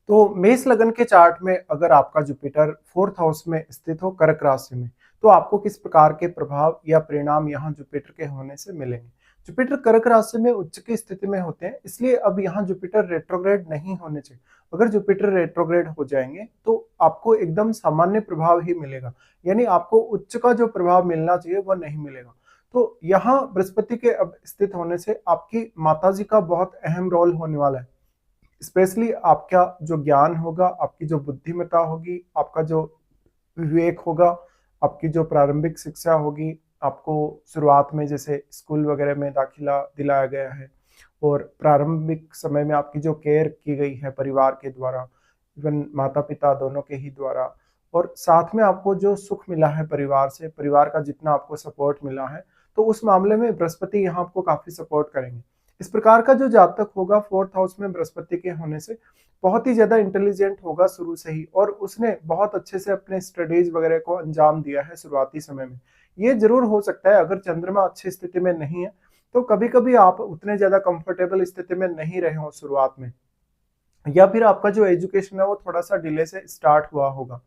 तो मेष लगन के चार्ट में अगर आपका जुपिटर फोर्थ हाउस में स्थित हो कर्क राशि में, तो आपको किस प्रकार के प्रभाव या परिणाम यहाँ जुपिटर के होने से मिलेंगे। जुपिटर कर्क राशि में उच्च की स्थिति में होते हैं, इसलिए अब यहाँ जुपिटर रेट्रोग्रेड नहीं होने चाहिए। अगर जुपिटर रेट्रोग्रेड हो जाएंगे तो आपको एकदम सामान्य प्रभाव ही मिलेगा, यानी आपको उच्च का जो प्रभाव मिलना चाहिए वह नहीं मिलेगा। तो यहाँ बृहस्पति के अब स्थित होने से आपकी माताजी का बहुत अहम रोल होने वाला है। स्पेशली आपका जो ज्ञान होगा, आपकी जो बुद्धिमत्ता होगी, आपका जो विवेक होगा, आपकी जो प्रारंभिक शिक्षा होगी, आपको शुरुआत में जैसे स्कूल वगैरह में दाखिला दिलाया गया है और प्रारंभिक समय में आपकी जो केयर की गई है परिवार के द्वारा, इवन माता पिता दोनों के ही द्वारा, और साथ में आपको जो सुख मिला है परिवार से, परिवार का जितना आपको सपोर्ट मिला है, तो उस मामले में बृहस्पति यहाँ आपको काफी सपोर्ट करेंगे। इस प्रकार का जो जातक होगा फोर्थ हाउस में बृहस्पति के होने से बहुत ही ज्यादा इंटेलिजेंट होगा शुरू से ही, और उसने बहुत अच्छे से अपने स्टडीज वगैरह को अंजाम दिया है शुरुआती समय में। ये जरूर हो सकता है अगर चंद्रमा अच्छी स्थिति में नहीं है तो कभी कभी आप उतने ज्यादा कंफर्टेबल स्थिति में नहीं रहे हो शुरुआत में, या फिर आपका जो एजुकेशन है वो थोड़ा सा डिले से स्टार्ट हुआ होगा।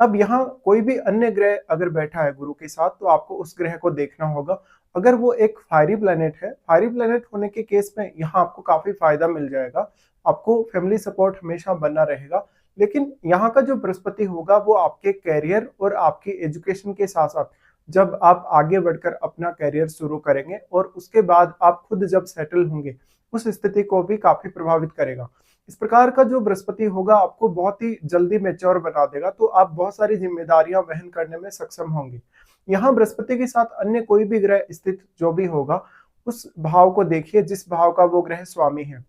अब यहाँ कोई भी अन्य ग्रह अगर बैठा है गुरु के साथ तो आपको उस ग्रह को देखना होगा। अगर वो एक फायरी प्लेनेट है, फायरी प्लेनेट होने के केस में यहाँ आपको काफी फायदा मिल जाएगा, आपको फैमिली सपोर्ट हमेशा बना रहेगा। लेकिन यहाँ का जो बृहस्पति होगा वो आपके कैरियर और आपकी एजुकेशन के साथ साथ जब आप आगे बढ़कर अपना कैरियर शुरू करेंगे और उसके बाद आप खुद जब सेटल होंगे उस स्थिति को भी काफी प्रभावित करेगा। इस प्रकार का जो बृहस्पति होगा आपको बहुत ही जल्दी मैच्योर बना देगा, तो आप बहुत सारी जिम्मेदारियां वहन करने में सक्षम होंगे। यहाँ बृहस्पति के साथ अन्य कोई भी ग्रह स्थित जो भी होगा उस भाव को देखिए जिस भाव का वो ग्रह स्वामी है,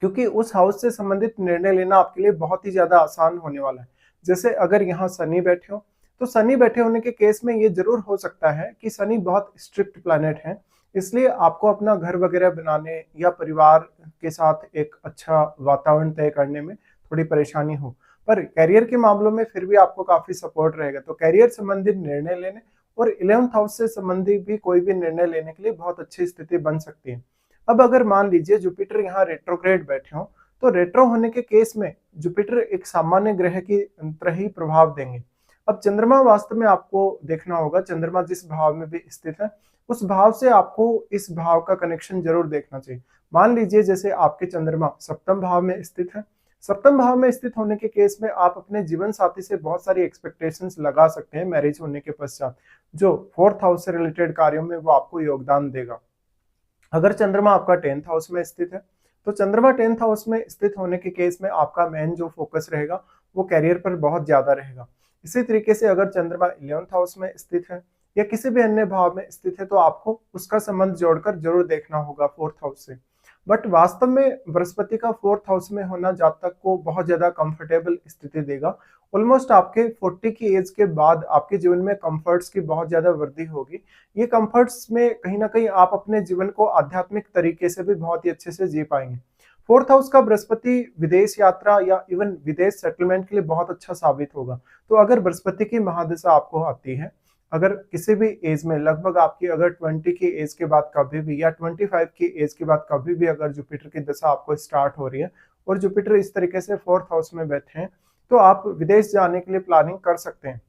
क्योंकि उस हाउस से संबंधित निर्णय लेना आपके लिए बहुत ही ज्यादा आसान होने वाला है। जैसे अगर यहाँ शनि बैठे हो तो शनि बैठे होने के केस में ये जरूर हो सकता है कि शनि बहुत स्ट्रिक्ट प्लैनेट है, इसलिए आपको अपना घर वगैरह बनाने या परिवार के साथ एक अच्छा वातावरण तय करने में थोड़ी परेशानी हो, पर कैरियर के मामलों में फिर भी आपको काफी सपोर्ट रहेगा। तो कैरियर संबंधित निर्णय लेने और 11th हाउस से संबंधित भी कोई भी निर्णय लेने के लिए बहुत अच्छी स्थिति बन सकती है। अब अगर मान लीजिए जुपिटर यहाँ रेट्रोग्रेड बैठे हो तो रेट्रो होने के केस में जुपिटर एक सामान्य ग्रह की तरह ही प्रभाव देंगे। अब चंद्रमा वास्तव में आपको देखना होगा, चंद्रमा जिस भाव में भी स्थित है उस भाव से आपको इस भाव का कनेक्शन जरूर देखना चाहिए। मान लीजिए जैसे आपके चंद्रमा सप्तम भाव में स्थित है, सप्तम भाव में स्थित होने के केस में आप अपने जीवन साथी से बहुत सारी एक्सपेक्टेशंस लगा सकते हैं मैरिज होने के पश्चात, जो फोर्थ हाउस से रिलेटेड कार्यों में वो आपको योगदान देगा। अगर चंद्रमा आपका 10th हाउस में स्थित है तो चंद्रमा 10th हाउस में स्थित होने के केस में आपका मेन जो फोकस रहेगा वो कैरियर पर बहुत ज्यादा रहेगा। इसी तरीके से अगर चंद्रमा 11th हाउस में स्थित है या किसी भी अन्य भाव में स्थित है तो आपको उसका संबंध जोड़कर जरूर देखना होगा फोर्थ हाउस से। बट वास्तव में बृहस्पति का फोर्थ हाउस में होना जातक को बहुत ज्यादा कंफर्टेबल स्थिति देगा। ऑलमोस्ट आपके 40 की एज के बाद आपके जीवन में कंफर्ट्स की बहुत ज्यादा वृद्धि होगी। ये कंफर्ट्स में कहीं ना कहीं आप अपने जीवन को आध्यात्मिक तरीके से भी बहुत ही अच्छे से जी पाएंगे। फोर्थ हाउस का बृहस्पति विदेश यात्रा या इवन विदेश सेटलमेंट के लिए बहुत अच्छा साबित होगा। तो अगर बृहस्पति की महादशा आपको आती है, अगर किसी भी एज में लगभग आपकी अगर 20 की एज के बाद कभी भी या 25 की एज के बाद कभी भी अगर जुपिटर की दशा आपको स्टार्ट हो रही है और जुपिटर इस तरीके से फोर्थ हाउस में बैठे हैं तो आप विदेश जाने के लिए प्लानिंग कर सकते हैं।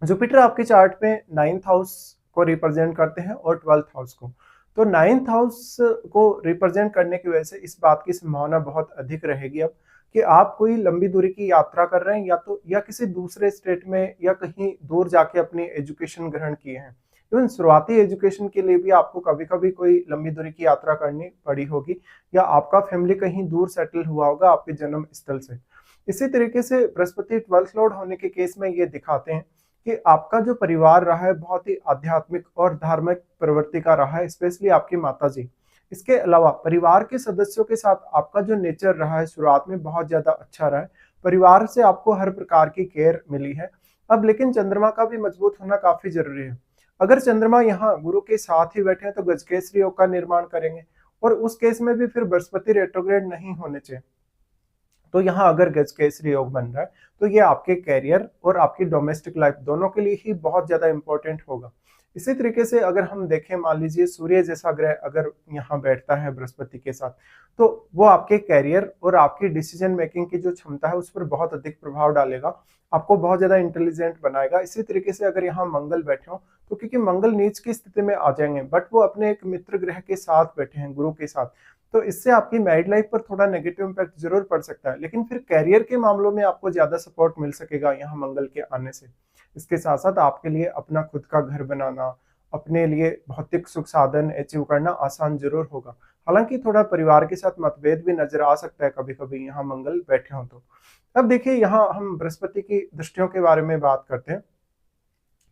जुपिटर आपके चार्ट में 9th हाउस को रिप्रेजेंट करते हैं और 12th हाउस को, तो 9th हाउस को रिप्रेजेंट करने की वजह से इस बात की संभावना बहुत अधिक रहेगी अब कि आप कोई लंबी दूरी की यात्रा कर रहे हैं या किसी दूसरे स्टेट में या कहीं दूर जाके अपनी एजुकेशन ग्रहण किए हैं। इवन शुरुआती एजुकेशन के लिए भी आपको कभी कभी कोई लंबी दूरी की यात्रा करनी पड़ी होगी या आपका फैमिली कहीं दूर सेटल हुआ होगा आपके जन्म स्थल से। इसी तरीके से बृहस्पति 12th लॉर्ड होने के केस में ये दिखाते हैं कि आपका जो परिवार रहा है बहुत ही आध्यात्मिक और धार्मिक प्रवृत्ति का रहा है, स्पेशली आपकी माता जी। इसके अलावा परिवार के सदस्यों के साथ आपका जो नेचर रहा है शुरुआत में बहुत ज्यादा अच्छा रहा है, परिवार से आपको हर प्रकार की केयर मिली है। अब लेकिन चंद्रमा का भी मजबूत होना काफी जरूरी है। अगर चंद्रमा यहाँ गुरु के साथ ही बैठे हैं तो गजकेसरी योग का निर्माण करेंगे, और उस केस में भी फिर बृहस्पति रेट्रोग्रेड नहीं होने चाहिए। तो यहाँ अगर गजकेसरी योग बन रहा है तो ये आपके कैरियर और आपकी डोमेस्टिक लाइफ दोनों के लिए ही बहुत ज्यादा इंपॉर्टेंट होगा। इसी तरीके से अगर हम देखें, मान लीजिए सूर्य जैसा ग्रह अगर यहाँ बैठता है बृहस्पति के साथ, तो वो आपके करियर और आपकी डिसीजन मेकिंग की जो क्षमता है उस पर बहुत अधिक प्रभाव डालेगा, आपको बहुत ज़्यादा इंटेलिजेंट बनाएगा। इसी तरीके से अगर यहाँ मंगल बैठे हों, तो क्योंकि मंगल नीच की स्थिति में आ जाएंगे, बट वो अपने एक मित्र ग्रह के साथ बैठे हैं, गुरु के साथ, तो इससे आपकी मैरिड लाइफ पर थोड़ा नेगेटिव इम्पैक्ट जरूर पड़ सकता है, लेकिन फिर करियर के मामलों में आपको ज्यादा सपोर्ट मिल सकेगा यहाँ मंगल के आने से। इसके साथ साथ आपके लिए अपना खुद का घर बनाना, अपने लिए भौतिक सुख साधन अचीव करना आसान जरूर होगा। हालांकि थोड़ा परिवार के साथ मतभेद भी नजर आ सकता है कभी कभी यहाँ मंगल बैठे हों तो। अब देखिए, यहाँ हम बृहस्पति की दृष्टियों के बारे में बात करते हैं।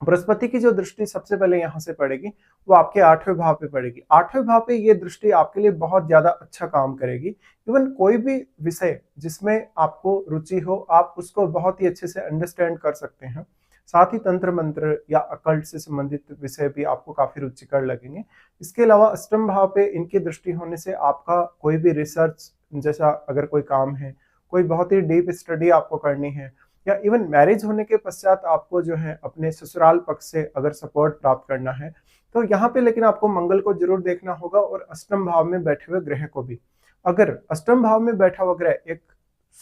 बृहस्पति की जो दृष्टि सबसे पहले यहाँ से पड़ेगी वो आपके 8वें भाव पे पड़ेगी। 8वें भाव पे ये दृष्टि आपके लिए बहुत ज्यादा अच्छा काम करेगी। इवन कोई भी विषय जिसमें आपको रुचि हो, आप उसको बहुत ही अच्छे से अंडरस्टैंड कर सकते हैं। साथ ही तंत्र मंत्र या अकल्ट से संबंधित विषय भी आपको काफी रुचिकर लगेंगे। इसके अलावा अष्टम भाव पे इनकी दृष्टि होने से आपका कोई भी रिसर्च जैसा अगर कोई काम है, कोई बहुत ही डीप स्टडी आपको करनी है, या इवन मैरिज होने के पश्चात आपको जो है अपने ससुराल पक्ष से अगर सपोर्ट प्राप्त करना है, तो यहाँ पे लेकिन आपको मंगल को जरूर देखना होगा और अष्टम भाव में बैठे हुए ग्रह को भी। अगर अष्टम भाव में बैठा हुआ ग्रह एक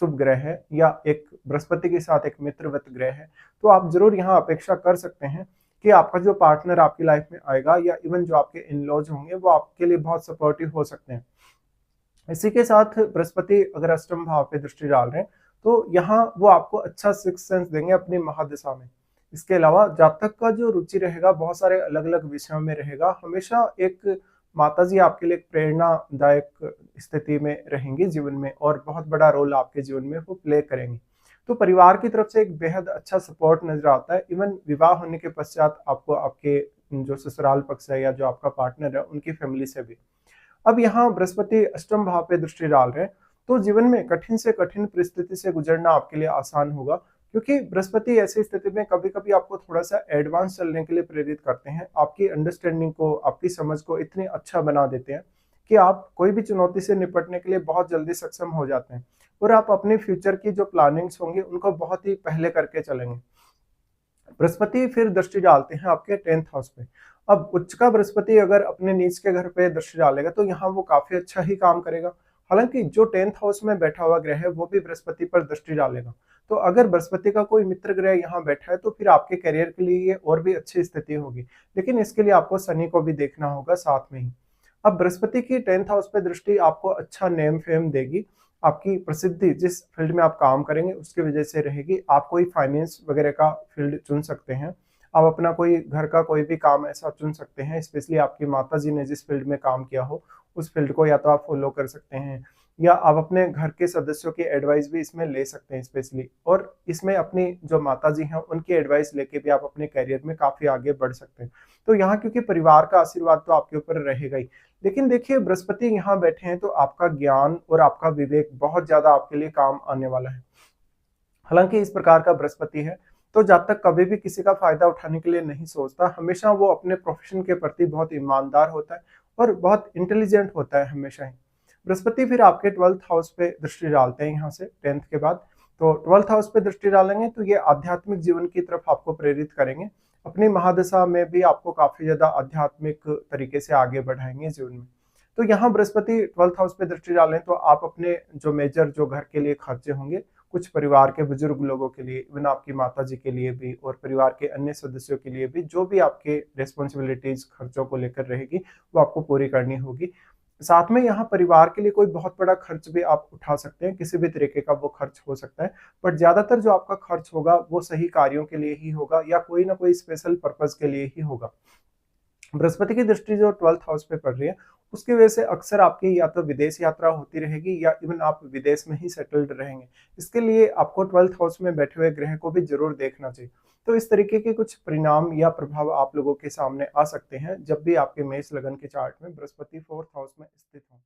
शुभ ग्रह है या एक बृहस्पति के साथ एक मित्रवत ग्रह है, तो आप जरूर यहाँ अपेक्षा कर सकते हैं कि आपका जो पार्टनर आपकी लाइफ में आएगा या इवन जो आपके इन लॉज होंगे वो आपके लिए बहुत सपोर्टिव हो सकते हैं। इसी के साथ बृहस्पति अगर अष्टम भाव पे दृष्टि डाल रहे हैं, तो यहाँ वो आपको अच्छा सिक्स सेंस देंगे अपनी महादशा में। इसके अलावा जातक का जो रुचि रहेगा बहुत सारे अलग अलग विषयों में रहेगा। हमेशा एक माताजी आपके लिए एक प्रेरणादायक स्थिति में रहेंगी जीवन में, और बहुत बड़ा रोल आपके जीवन में वो प्ले करेंगी। तो परिवार की तरफ से एक बेहद अच्छा सपोर्ट नजर आता है। इवन विवाह होने के पश्चात आपको आपके जो ससुराल पक्ष है या जो आपका पार्टनर है उनकी फैमिली से भी। अब यहाँ बृहस्पति अष्टम भाव पे दृष्टि डाल रहे हैं, तो जीवन में कठिन से कठिन परिस्थिति से गुजरना आपके लिए आसान होगा, क्योंकि बृहस्पति ऐसी स्थिति में कभी कभी आपको थोड़ा सा एडवांस चलने के लिए प्रेरित करते हैं। आपकी अंडरस्टैंडिंग को, आपकी समझ को इतनी अच्छा बना देते हैं कि आप कोई भी चुनौती से निपटने के लिए बहुत जल्दी सक्षम हो जाते हैं, और आप अपने फ्यूचर की जो प्लानिंग्स होंगी उनको बहुत ही पहले करके चलेंगे। बृहस्पति फिर दृष्टि डालते हैं आपके 10th हाउस पे। अब उच्च का बृहस्पति अगर अपने नीच के घर पे दृष्टि डालेगा तो यहाँ वो काफी अच्छा ही काम करेगा। हालांकि जो 10th हाउस में बैठा हुआ ग्रह है वो भी बृहस्पति पर दृष्टि डालेगा, तो अगर बृहस्पति का कोई मित्र ग्रह यहाँ बैठा है तो फिर आपके करियर के लिए ये और भी अच्छी स्थिति होगी, लेकिन इसके लिए आपको शनि को भी देखना होगा साथ में ही। अब बृहस्पति की 10th हाउस पे दृष्टि आपको अच्छा नेम फेम देगी। आपकी प्रसिद्धि जिस फील्ड में आप काम करेंगे उसकी वजह से रहेगी। आप कोई फाइनेंस वगैरह का फील्ड चुन सकते हैं, आप अपना कोई घर का कोई भी काम ऐसा चुन सकते हैं, स्पेशली आपकी माताजी ने जिस फील्ड में काम किया हो उस फील्ड को या तो आप फॉलो कर सकते हैं, या आप अपने घर के सदस्यों की एडवाइस भी इसमें ले सकते हैं स्पेशली। और इसमें अपनी जो माताजी हैं उनकी एडवाइस लेके भी आप अपने करियर में काफी आगे बढ़ सकते हैं। तो यहाँ क्योंकि परिवार का आशीर्वाद तो आपके ऊपर रहेगा ही, लेकिन देखिए बृहस्पति यहाँ बैठे हैं तो आपका ज्ञान और आपका विवेक बहुत ज्यादा आपके लिए काम आने वाला है। हालांकि इस प्रकार का बृहस्पति है तो जातक कभी भी किसी का फायदा उठाने के लिए नहीं सोचता, हमेशा वो अपने प्रोफेशन के प्रति बहुत ईमानदार होता है और बहुत इंटेलिजेंट होता है हमेशा ही। बृहस्पति फिर आपके 12th हाउस पे दृष्टि डालते हैं यहाँ से 10th के बाद। तो 12th हाउस पे दृष्टि डालेंगे तो ये आध्यात्मिक जीवन की तरफ आपको प्रेरित करेंगे। अपनी महादशा में भी आपको काफी ज्यादा आध्यात्मिक तरीके से आगे बढ़ाएंगे जीवन में। तो यहाँ बृहस्पति 12th हाउस पे दृष्टि डालें तो आप अपने जो मेजर जो घर के लिए खर्चे होंगे, कुछ परिवार के बुजुर्ग लोगों के लिए, इवन आपकी माताजी के लिए भी और परिवार के अन्य सदस्यों के लिए भी, जो भी आपके रिस्पॉन्सिबिलिटीज खर्चों को लेकर रहेगी वो आपको पूरी करनी होगी। साथ में यहाँ परिवार के लिए कोई बहुत बड़ा खर्च भी आप उठा सकते हैं, किसी भी तरीके का वो खर्च हो सकता है, बट ज्यादातर जो आपका खर्च होगा वो सही कार्यों के लिए ही होगा या कोई ना कोई स्पेशल पर्पज के लिए ही होगा। बृहस्पति की दृष्टि जो 12th हाउस पे पड़ रही है उसकी वजह से अक्सर आपकी या तो विदेश यात्रा होती रहेगी या इवन आप विदेश में ही सेटल्ड रहेंगे। इसके लिए आपको 12th हाउस में बैठे हुए ग्रह को भी जरूर देखना चाहिए। तो इस तरीके के कुछ परिणाम या प्रभाव आप लोगों के सामने आ सकते हैं जब भी आपके मेष लगन के चार्ट में बृहस्पति 4th हाउस में स्थित हो।